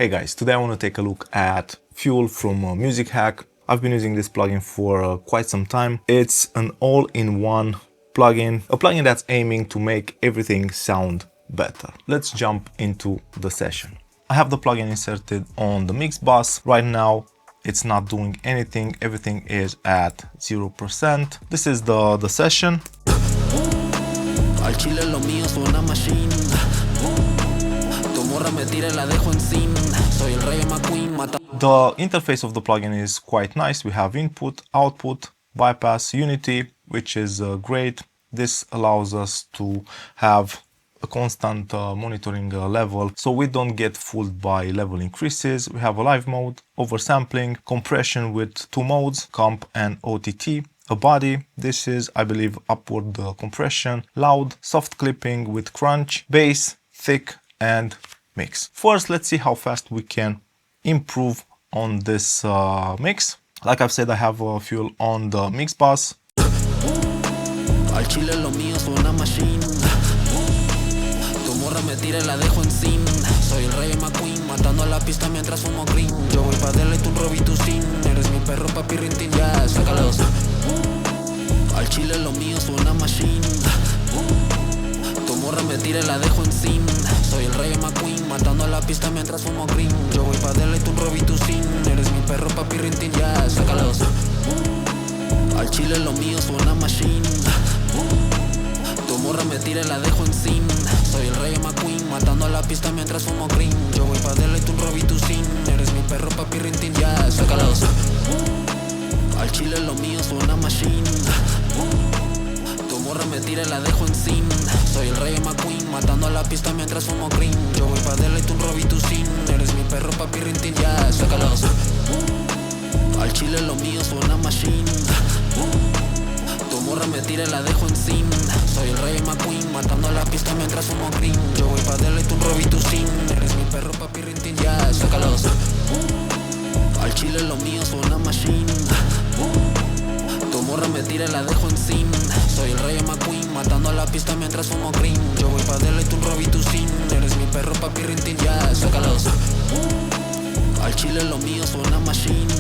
Hey guys, today I want to take a look at Fuel from Music Hack. I've been using this plugin for quite some time. It's an all-in-one plugin, a plugin that's aiming to make everything sound better. Let's jump into the session. I have the plugin inserted on the mix bus. Right now, it's not doing anything. Everything is at 0%. This is the session. The interface of the plugin is quite nice. We have input, output, bypass, unity, which is great. This allows us to have a constant monitoring level, so we don't get fooled by level increases. We have a live mode, oversampling, compression with two modes, comp and OTT. A body, this is, I believe, upward compression, loud, soft clipping with crunch, bass, thick, and mix. First, let's see how fast we can improve on this mix. Like I've said, I have Fuel on the mix bus. Me tire, la dejo encima. Soy el rey McQueen, matando a la pista mientras fumo green. Yo voy pa' darle tu robito sin. Eres mi perro, papi rintin, ya, sácalos. Al chile lo mío suena machine. Tu morra me tire, la dejo encima. Soy el rey McQueen, matando a la pista mientras fumo green. Yo voy pa' darle tu robito sin. Eres mi perro, papi rintin, ya, sácalos. Al chile lo mío suena machine. Me tire, la dejo encima. Soy el rey McQueen, matando a la pista mientras fumo green. Yo voy pa' darle tu robito sin. Eres mi perro, papi rintin, ya, sácalos. Al chile lo mío suena machine. Tu morra me tire, la dejo encima. Soy el rey McQueen, matando a la pista mientras fumo green. Yo voy pa' darle tu robito sin. Eres mi perro, papi rintin, ya, sácalos. Al chile lo mío suena machine. Tu morra me tira, la dejo encima. Soy el rey McQueen, matando a la pista mientras fumo green. Yo voy pa' darle tu robito sin. Eres mi perro, papi rintin, ya, sácalos. Al chile lo mío suena machine.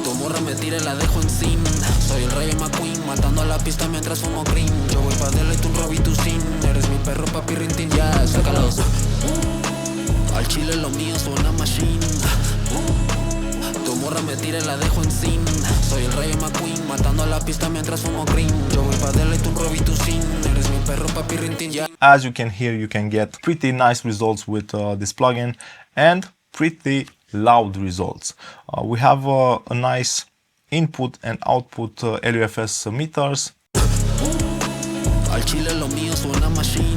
Tu morra me tira, la dejo encima. Soy el rey McQueen, matando a la pista mientras fumo green. Yo voy pa' darle tu robito sin. Eres mi perro, papi rintin, ya, sácalos. Al chile lo mío suena machine. Tu morra me tira, la dejo encima. Soy el rey McQueen, matando a la pista mientras fumo green. Yo voy pa' darle tu robito sin. Eres mi perro, papi rintin, ya. As you can hear, you can get pretty nice results with this plugin and pretty loud results. We have a nice input and output LUFS meters. Al chile lo mío suena machine.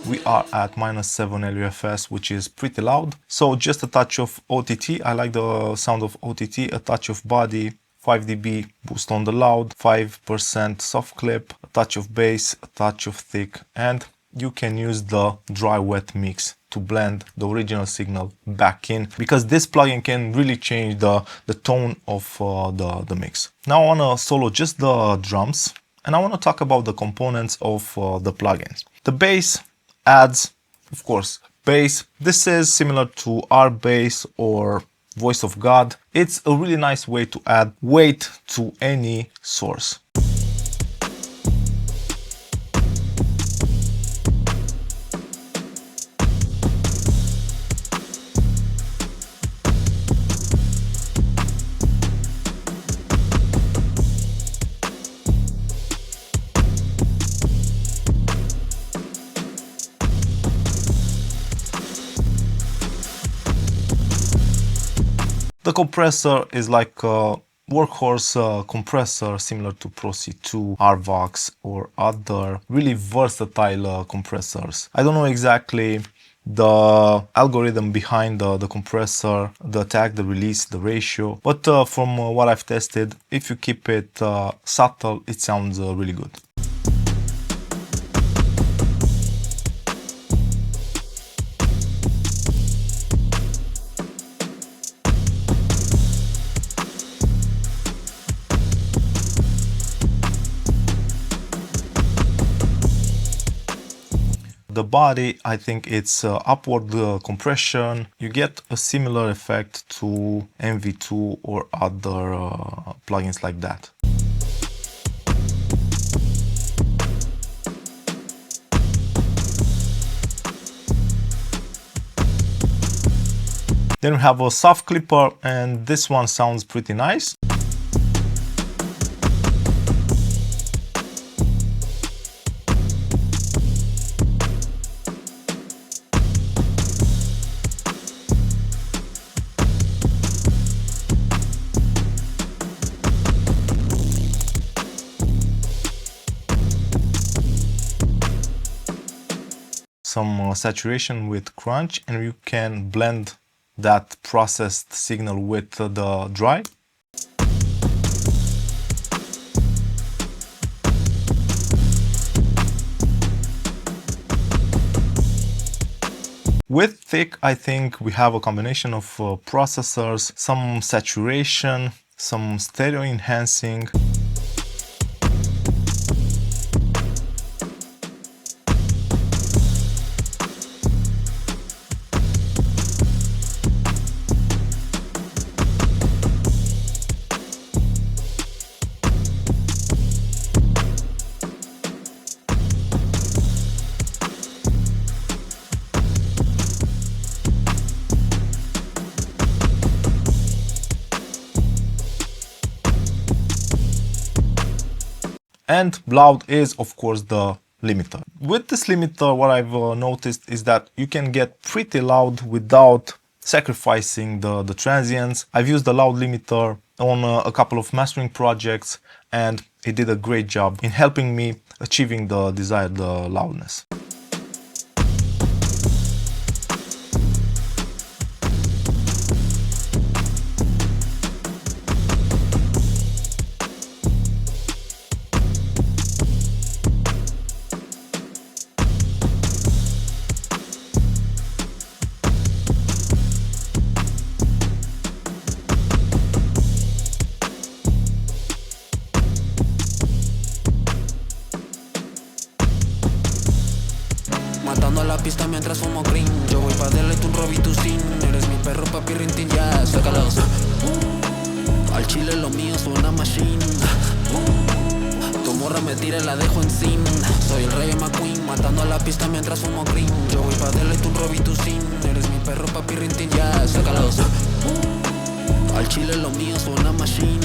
We are at -7 LUFS, which is pretty loud. So just a touch of OTT. I like the sound of OTT. A touch of body, 5 dB boost on the loud, 5% soft clip, a touch of bass, a touch of thick, and you can use the dry wet mix to blend the original signal back in, because this plugin can really change the tone of the mix. Now I want to solo just the drums, and I want to talk about the components of the plugins. The bass adds, of course, bass. This is similar to our bass or Voice of God. It's a really nice way to add weight to any source. The compressor is like a workhorse compressor similar to Pro C2, RVox, or other really versatile compressors. I don't know exactly the algorithm behind the compressor, the attack, the release, the ratio, but from what I've tested, if you keep it subtle, it sounds really good. The body, I think it's upward compression. You get a similar effect to MV2 or other plugins like that. Then we have a soft clipper, and this one sounds pretty nice. Some saturation with crunch, and you can blend that processed signal with the dry. With thick, I think we have a combination of processors, some saturation, some stereo enhancing. And loud is, of course, the limiter. With this limiter, what I've noticed is that you can get pretty loud without sacrificing the transients. I've used the loud limiter on a couple of mastering projects, and it did a great job in helping me achieving the desired loudness. Matando la pista mientras fumo green. Yo voy pa' darle tu robito sin. Eres mi perro papi rintin, ya, sácalos. Al chile lo mío es una machine. Tu morra me tira y la dejo encima. Soy el rey McQueen, matando la pista mientras fumo green. Yo voy pa' darle tu robito sin. Eres mi perro papi rintin, ya, sácalos. Al chile lo mío es una machine.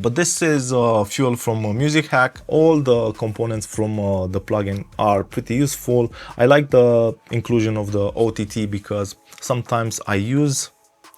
But this is fuel from Music Hack. All the components from the plugin are pretty useful. I like the inclusion of the OTT because sometimes I use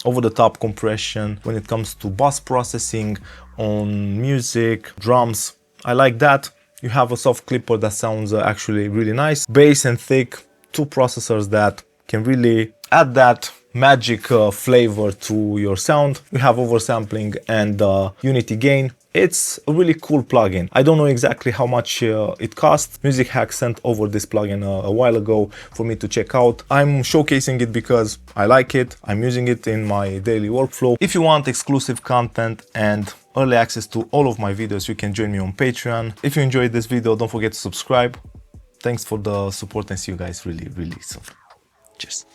over-the-top compression when it comes to bass processing on music, drums. I like that. You have a soft clipper that sounds actually really nice. Bass and thick, two processors that can really add that magic flavor to your sound. We have oversampling and unity gain. It's a really cool plugin. I don't know exactly how much it costs. Music Hack sent over this plugin a while ago for me to check out. I'm showcasing it because I like it. I'm using it in my daily workflow. If you want exclusive content and early access to all of my videos, you can join me on Patreon. If you enjoyed this video, don't forget to subscribe. Thanks for the support and see you guys really soon. Cheers.